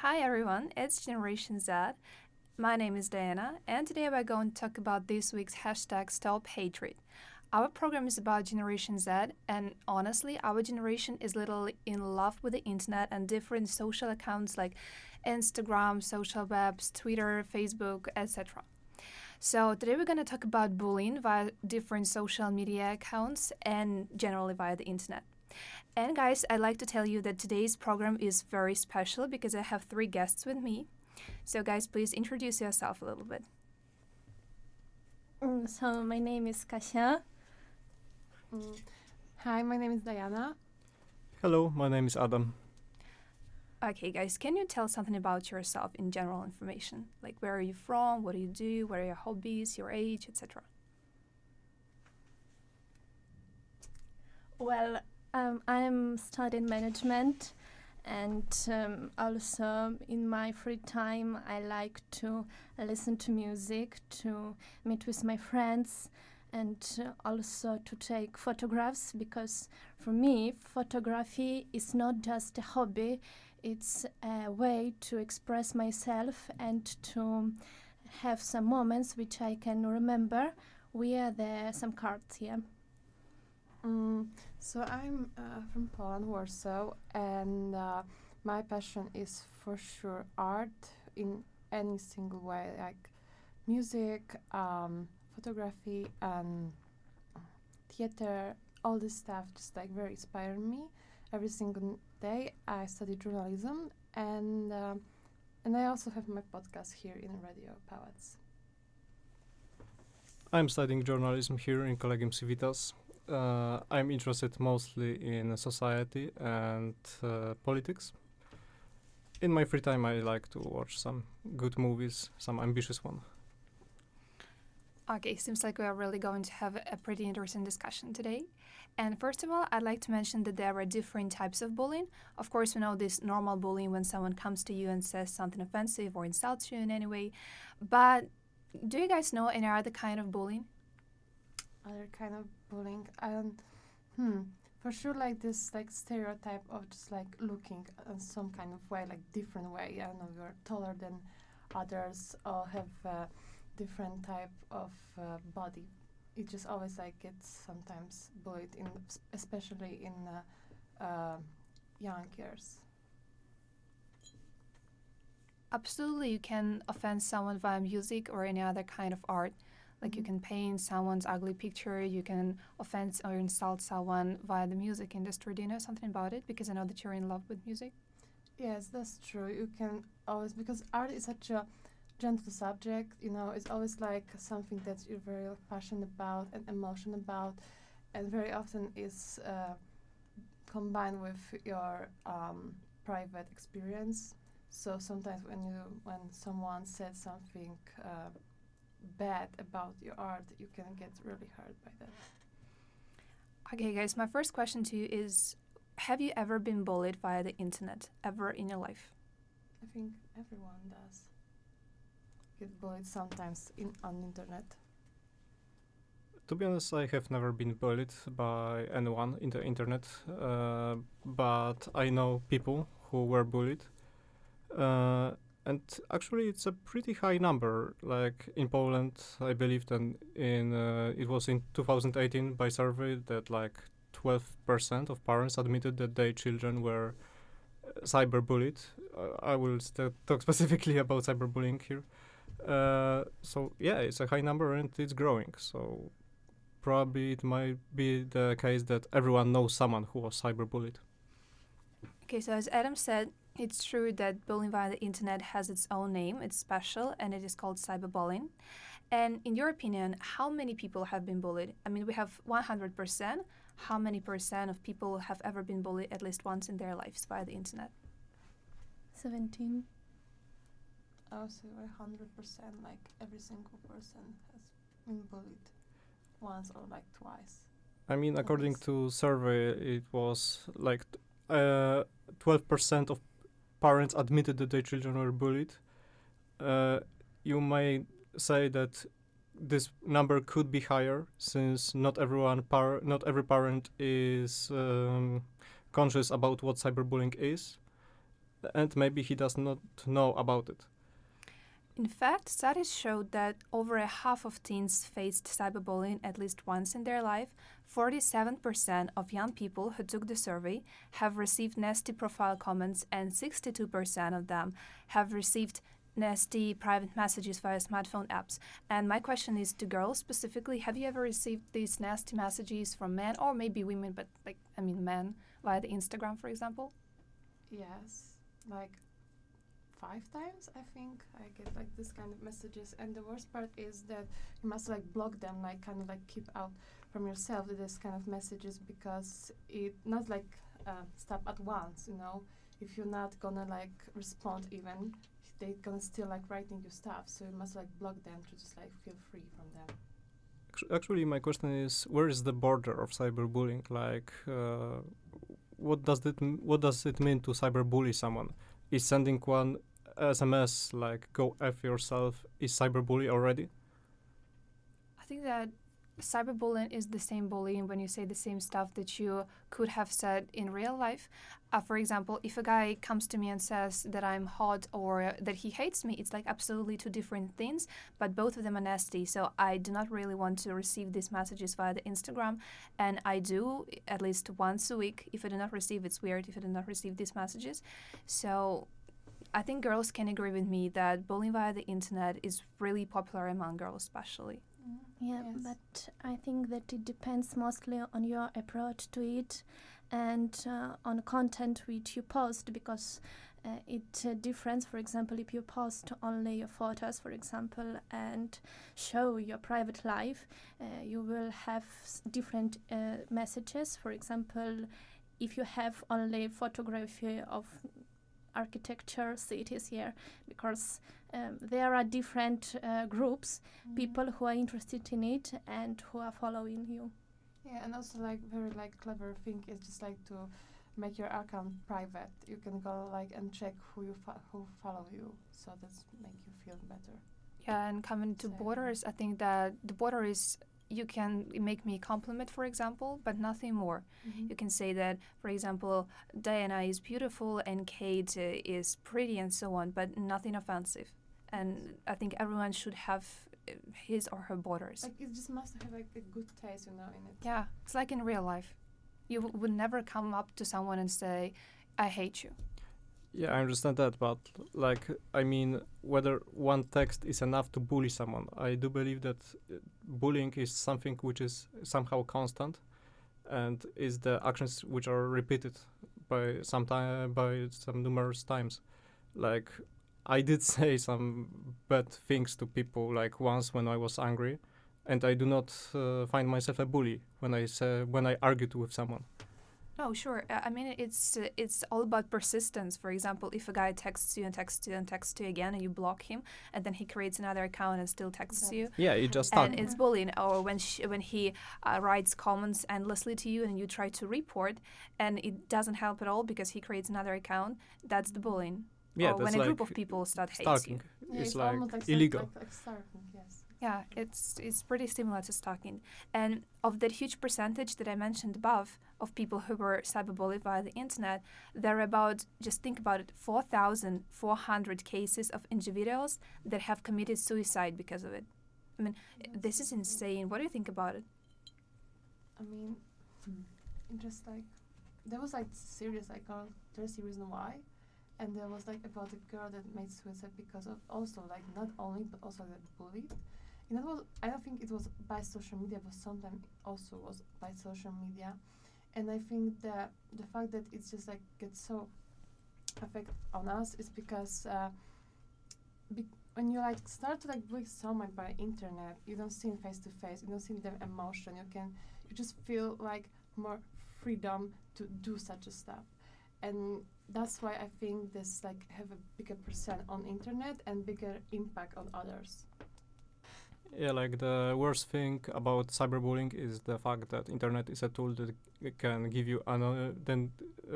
Hi everyone, it's Generation Z. My name is Diana, and today we're going to talk about this week's hashtag Stop Hatred. Our program is about Generation Z, and honestly, our generation is literally in love with the internet and different social accounts like Instagram, social webs, Twitter, Facebook, etc. So, today we're going to talk about bullying via different social media accounts and generally via the internet. And guys, I'd like to tell you that today's program is very special because I have three guests with me. So, guys, please introduce yourself a little bit. So my name is Kasia. Hi, my name is Diana. Hello, my name is Adam. Okay, guys, can you tell something about yourself in general information? Like where are you from, what do you do, what are your hobbies, your age, etc. Well, I'm studying management, and also in my free time, I like to listen to music, to meet with my friends, and also to take photographs because for me, photography is not just a hobby, it's a way to express myself and to have some moments which I can remember. We are there, some cards here. So I'm from Poland, Warsaw, and my passion is for sure art in any single way, like music, photography, and theater. All this stuff just like very inspired me. Every single day, I study journalism, and I also have my podcast here in Radio Pałac. I'm studying journalism here in Collegium Civitas. I'm interested mostly in society and politics. In my free time, I like to watch some good movies, some ambitious one. Okay, seems like we are really going to have a pretty interesting discussion today. And first of all, I'd like to mention that there are different types of bullying. Of course, we know this normal bullying when someone comes to you and says something offensive or insults you in any way. But do you guys know any other kind of bullying? Other kind of bullying, for sure, like this like stereotype of just like looking in some kind of way, like different way. I don't know, you're taller than others or have a different type of body. It just always like gets sometimes bullied in, especially in young years. Absolutely, you can offend someone via music or any other kind of art. Like you can paint someone's ugly picture, you can offend or insult someone via the music industry. Do you know something about it? Because I know that you're in love with music. Yes, that's true. You can always, because art is such a gentle subject, you know, it's always like something that you're very passionate about and emotional about, and very often is combined with your private experience. So sometimes when someone said something bad about your art, you can get really hurt by that. Okay, guys, my first question to you is, have you ever been bullied via the internet, ever in your life? I think everyone does get bullied sometimes on internet. To be honest, I have never been bullied by anyone in the internet, but I know people who were bullied. And actually, it's a pretty high number. Like in Poland, I believe that it was in 2018 by survey that like 12% of parents admitted that their children were cyberbullied. I will talk specifically about cyberbullying here. So yeah, it's a high number and it's growing. So probably it might be the case that everyone knows someone who was cyberbullied. Okay, so as Adam said, it's true that bullying via the internet has its own name, it's special, and it is called cyberbullying. And in your opinion, how many people have been bullied? I mean, we have 100%. How many percent of people have ever been bullied at least once in their lives via the internet? 17. I would say 100%, like every single person has been bullied once or like twice. I mean, according least. to survey, it was like 12% of parents admitted that their children were bullied. You may say that this number could be higher since not every parent is conscious about what cyberbullying is. and maybe he does not know about it. In fact, studies showed that over a half of teens faced cyberbullying at least once in their life. 47% of young people who took the survey have received nasty profile comments, and 62% of them have received nasty private messages via smartphone apps. And my question is to girls specifically, have you ever received these nasty messages from men or maybe women, but men via the Instagram, for example? Yes, like 5 times I think I get like this kind of messages, and the worst part is that you must like block them, like kind of like keep out from yourself this kind of messages, because it not like stop at once, you know. If you're not gonna like respond even, they gonna still like writing you stuff, so you must like block them to just like feel free from them. Actually, my question is, where is the border of cyberbullying? Like, what does it mean to cyberbully someone? Is sending one SMS like "go f yourself" is cyberbully already? I think that cyberbullying is the same bullying when you say the same stuff that you could have said in real life. For example, if a guy comes to me and says that I'm hot or that he hates me, it's like absolutely two different things, but both of them are nasty. So I do not really want to receive these messages via the Instagram, and I do at least once a week. If I do not receive, it's weird if I do not receive these messages. So I think girls can agree with me that bullying via the internet is really popular among girls, especially. Yeah, Yes. but I think that it depends mostly on your approach to it and on content which you post, because it differs. For example, if you post only your photos, for example, and show your private life, you will have different messages. For example, if you have only photography of architecture, cities here, because there are different groups, people who are interested in it and who are following you. Yeah, and also like very like clever thing is just like to make your account private. You can go like and check who follow you, so that's make you feel better. Yeah, and coming to Same. borders, I think that the border is you can make me a compliment, for example, but nothing more. You can say that, for example, Diana is beautiful and Kate is pretty and so on, but nothing offensive. And I think everyone should have his or her borders. Like it just must have like a good taste, you know, in it. Yeah, it's like in real life. You would never come up to someone and say, I hate you. Yeah, I understand that, but like, I mean, whether one text is enough to bully someone, I do believe that bullying is something which is somehow constant, and is the actions which are repeated by some numerous times. Like, I did say some bad things to people like once when I was angry, and I do not find myself a bully when I argued with someone. No, sure. I mean, it's all about persistence. For example, if a guy texts you and texts you and texts you again, and you block him, and then he creates another account and still texts you, Yeah, it just and stuck. it's bullying. Or when he writes comments endlessly to you, and you try to report, and it doesn't help at all because he creates another account. That's the bullying. Yeah, or that's when a like group of people start hating you. stalking. Yeah, It's almost like like illegal. like stalking, yes. Yeah, it's pretty similar to stalking. And of that huge percentage that I mentioned above of people who were cyberbullied via the internet, there are about, just think about it, 4,400 cases of individuals that have committed suicide because of it. I mean, this is insane. What do you think about it? I mean, it just like there was like serious like there's a reason why, and there was like about a girl that made suicide because of also like not only but also like bullied. And that was, I don't think it was by social media, but sometimes also was by social media. And I think that the fact that it's just like gets so effect on us is because when you like start to like bully someone by internet, you don't see him face to face, you don't see their emotion. You just feel like more freedom to do such a stuff, and that's why I think this like have a bigger percent on internet and bigger impact on others. Yeah, like the worst thing about cyberbullying is the fact that internet is a tool that can give you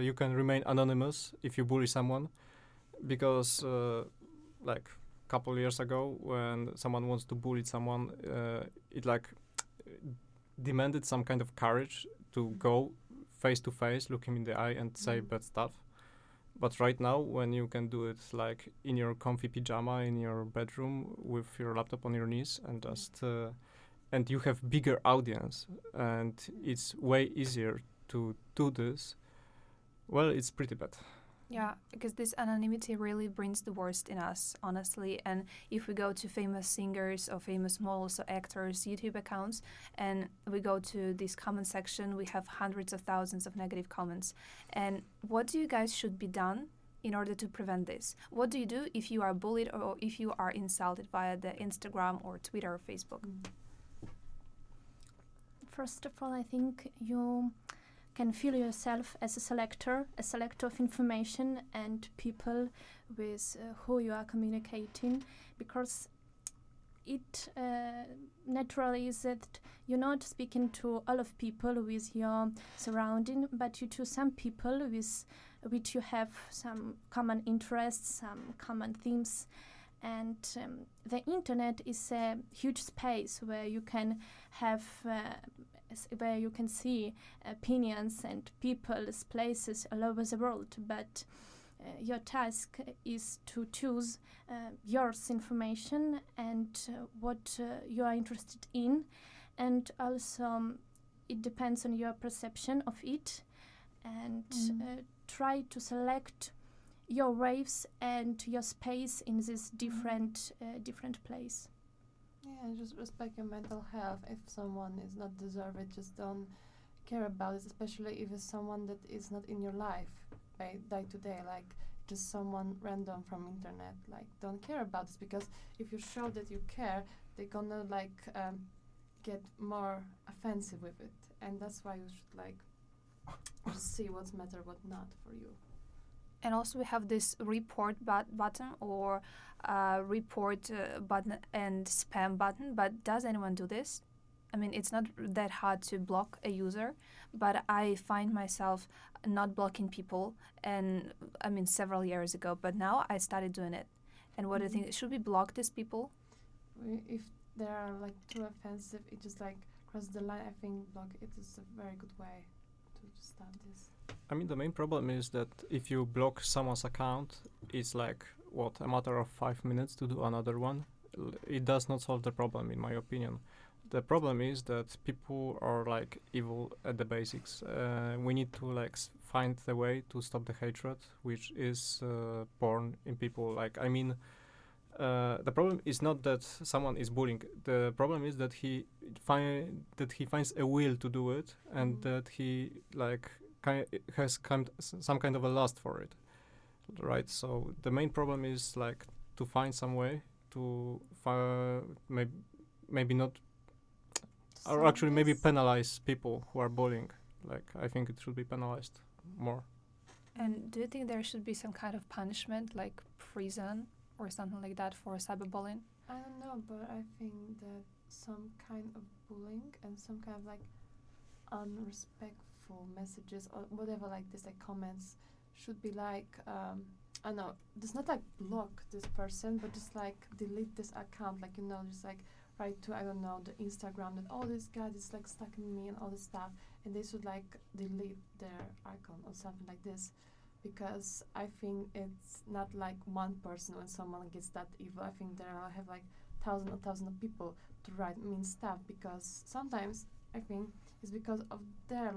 you can remain anonymous if you bully someone, because like couple years ago when someone wants to bully someone, it like demanded some kind of courage to go face to face, look him in the eye and say bad stuff. But right now, when you can do it like in your comfy pajama in your bedroom with your laptop on your knees and just and you have bigger audience and it's way easier to do this, well, it's pretty bad. Yeah, because this anonymity really brings the worst in us, honestly. And if we go to famous singers or famous models or actors' YouTube accounts and we go to this comment section, we have hundreds of thousands of negative comments. And what do you guys should be done in order to prevent this? What do you do if you are bullied or if you are insulted via the Instagram or Twitter or Facebook? First of all, I think you can feel yourself as a selector of information and people with who you are communicating, because it naturally is that you're not speaking to all of people with your surrounding, but you to some people with which you have some common interests, some common themes. And the internet is a huge space where you can have where you can see opinions and people's places all over the world, but your task is to choose yours information and what you are interested in, and also it depends on your perception of it, and try to select your waves and your space in this different place. Yeah, and just respect your mental health. If someone is not deserve it, just don't care about it, especially if it's someone that is not in your life by day to day, like just someone random from internet. Like, don't care about this, because if you show that you care, they're gonna get more offensive with it, and that's why you should just see what's matter, what not for you. And also we have this report button or report button and spam button, but does anyone do this? I mean, it's not that hard to block a user, but I find myself not blocking people, and I mean several years ago, but now I started doing it. And what do you think? Should we block these people? If they are too offensive, it just cross the line. I think block it is a very good way to start this. I mean, the main problem is that if you block someone's account, it's a matter of 5 minutes to do another one. It does not solve the problem, in my opinion. The problem is that people are evil at the basics. We need to find the way to stop the hatred, which is born in people. The problem is not that someone is bullying. The problem is that he finds a will to do it, and that he has some kind of a lust for it, right? So the main problem is to find some way to maybe not, or actually maybe penalize people who are bullying. I think it should be penalized more. And do you think there should be some kind of punishment, like prison or something like that, for cyberbullying? I don't know, but I think that some kind of bullying and some kind of unrespectful messages or whatever this comments should be I don't know, just not block this person, but just delete this account, just write to, I don't know, the Instagram that this guy is stuck in me and all this stuff, and they should delete their icon or something like this, because I think it's not one person when someone gets that evil. I think there are have thousands of people to write mean stuff, because sometimes I think it's because of their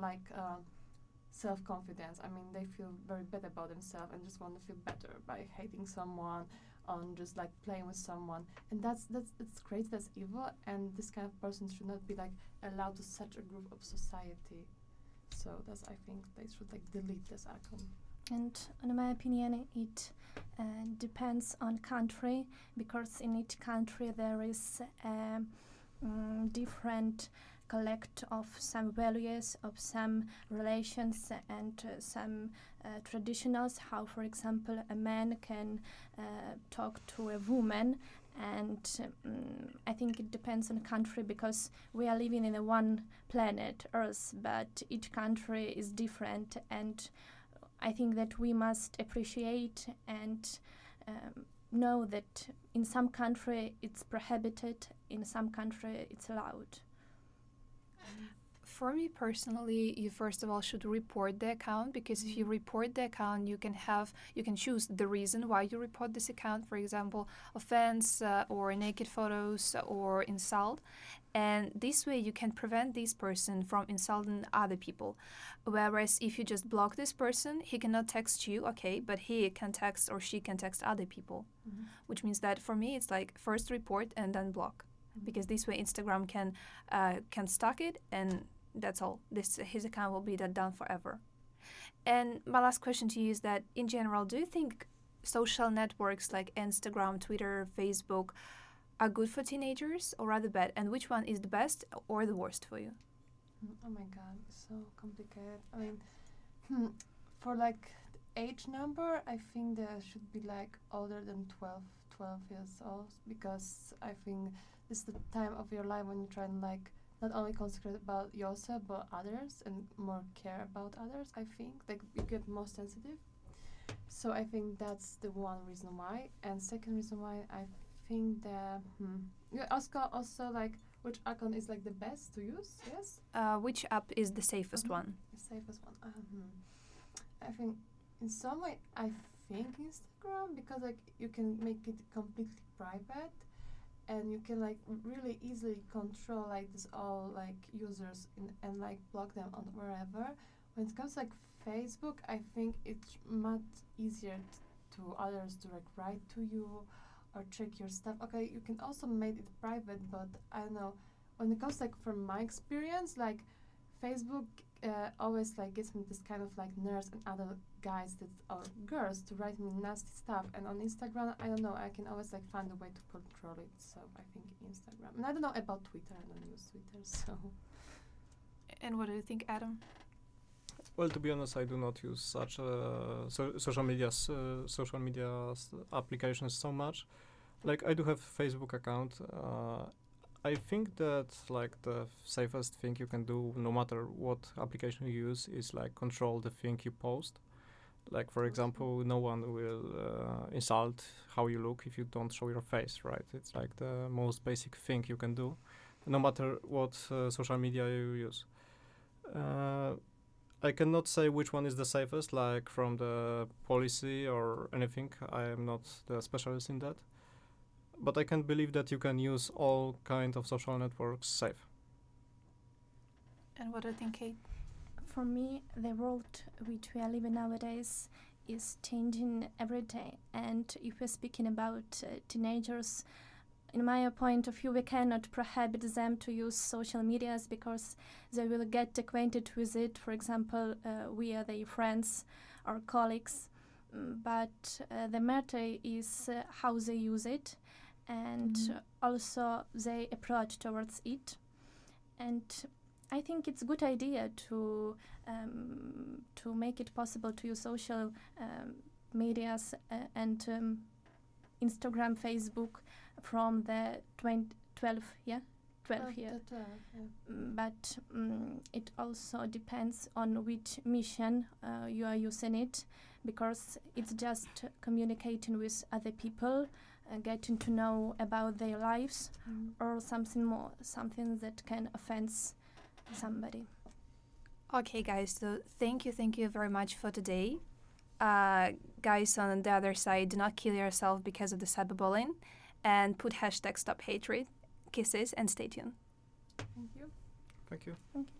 self-confidence. I mean, they feel very bad about themselves and just want to feel better by hating someone, on just playing with someone, and that's crazy, that's evil, and this kind of person should not be allowed to such a group of society. So that's, I think they should delete this icon. And in my opinion, it depends on country, because in each country there is different collect of some values, of some relations, and some traditionals, how, for example, a man can talk to a woman. And I think it depends on the country, because we are living in a one planet, Earth, but each country is different, and I think that we must appreciate and know that in some country it's prohibited, in some country it's allowed. For me personally, you first of all should report the account, because if you report the account, you can choose the reason why you report this account. For example, offense or naked photos or insult, and this way you can prevent this person from insulting other people. Whereas if you just block this person, he cannot text you, okay, but he can text or she can text other people, which means that for me it's like first report and then block, because this way Instagram can stock it, and that's all. His account will be done forever. And my last question to you is that in general, do you think social networks like Instagram, Twitter, Facebook are good for teenagers or rather bad? And which one is the best or the worst for you? Oh my god, it's so complicated. I mean, for like the age number, I think there should be like older than 12 years old, because I think this is the time of your life when you try and like not only concentrate about yourself but others and more care about others. I think like you get more sensitive. So I think that's the one reason why. And second reason why, I think that you also like which account is like the best to use. Yes. Which app is the safest one? The safest one. I think in some way I think Instagram, because like you can make it completely private, and you can like really easily control like this all like users and like block them on wherever. When it comes to, like Facebook, I think it's much easier to others to like write to you or check your stuff. Okay, you can also make it private, but I don't know. When it comes like from my experience, like Facebook always like gives me this kind of like nerds and other guys that or girls to write me nasty stuff, and on Instagram I don't know, I can always like find a way to control it. So I think Instagram, and I don't know about Twitter. I don't use Twitter, so. And what do you think, Adam? Well, to be honest, I do not use such social media applications so much. Like I do have Facebook account. I think that like the safest thing you can do, no matter what application you use, is like control the thing you post. Like for example, no one will insult how you look if you don't show your face, right? It's like the most basic thing you can do, no matter what social media you use. I cannot say which one is the safest, like from the policy or anything. I am not the specialist in that. But I can believe that you can use all kind of social networks safe. And what do you think, Kate? For me, the world which we are living nowadays is changing every day. And if we're speaking about teenagers, in my point of view, we cannot prohibit them to use social medias because they will get acquainted with it, for example, via their friends or colleagues. But the matter is how they use it, and also their approach towards it. And I think it's a good idea to make it possible to use social medias and Instagram, Facebook from the 12 years. But it also depends on which mission you are using it, because it's just communicating with other people, getting to know about their lives, or something more, something that can offend somebody. Okay, guys, so thank you very much for today. Guys on the other side, do not kill yourself because of the cyberbullying, and put #StopHatred. Kisses and stay tuned. Thank you. Thank you. Thank you.